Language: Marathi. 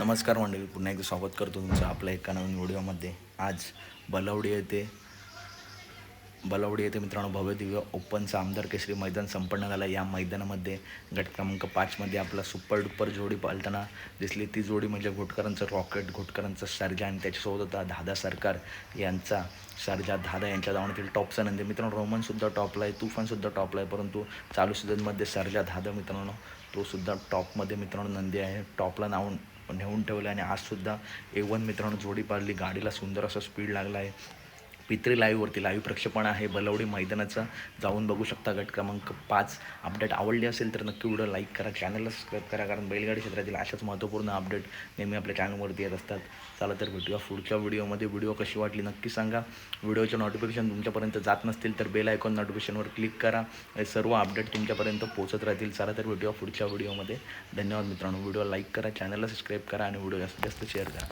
नमस्कार मंडळी, पुन्हा एकदा स्वागत करतो तुमचं आपल्या एका नवीन व्हिडिओमध्ये. आज बलवडी येथे मित्रांनो भव्य दिव्य ओपनचा आमदार केसरी मैदान संपन्न झाला. या मैदानामध्ये गट क्रमांक 5मध्ये आपला सुपर डुपर जोडी पालताना दिसली. ती जोडी म्हणजे घोटकरांचं रॉकेट, घोटकरांचं सर्जा आणि त्याच्यासोबत होता दादा सरकार यांचा सर्जा. दादा यांच्या दावणीतील टॉपचा नंदी मित्रांनो. रोमनसुद्धा टॉपला आहे, तुफानसुद्धा टॉपला आहे, परंतु चालू सीझनमध्ये सर्जा दादा मित्रांनो तो सुद्धा टॉपमध्ये मित्रांनो नंदी आहे, टॉपला नेऊन ठेवलं. आणि आजसुद्धा A1 मित्रांनो जोडी पाळली. गाडीला सुंदर असा स्पीड लागला आहे. पित्री लाईव्ह प्रक्षेपण आहे बलवडी मैदानाचं, जाऊन बघू शकता. गट क्रमांक 5 अपडेट आवडली असेल तर नक्की व्हिडिओ लाईक करा, चॅनलला सबस्क्राईब करा, कारण बैलगाडी क्षेत्रातील अशाच महत्त्वपूर्ण अपडेट नेहमी आपल्या चॅनलवरती येत असतात. चला तर भेटूया पुढच्या व्हिडिओमध्ये. व्हिडिओ कशी वाटली नक्की सांगा. व्हिडिओचे नोटिफिकेशन तुमच्यापर्यंत जात नसतील तर बेल आयकॉन नोटिफिकेशनवर क्लिक करा, हे सर्व अपडेट तुमच्यापर्यंत पोहोचत राहतील. चला तर भेटूया पुढच्या व्हिडिओमध्ये. धन्यवाद मित्रांनो. व्हिडिओ लाईक करा, चॅनलला सबस्क्राईब करा आणि व्हिडिओ जास्तीत जास्त शेअर करा.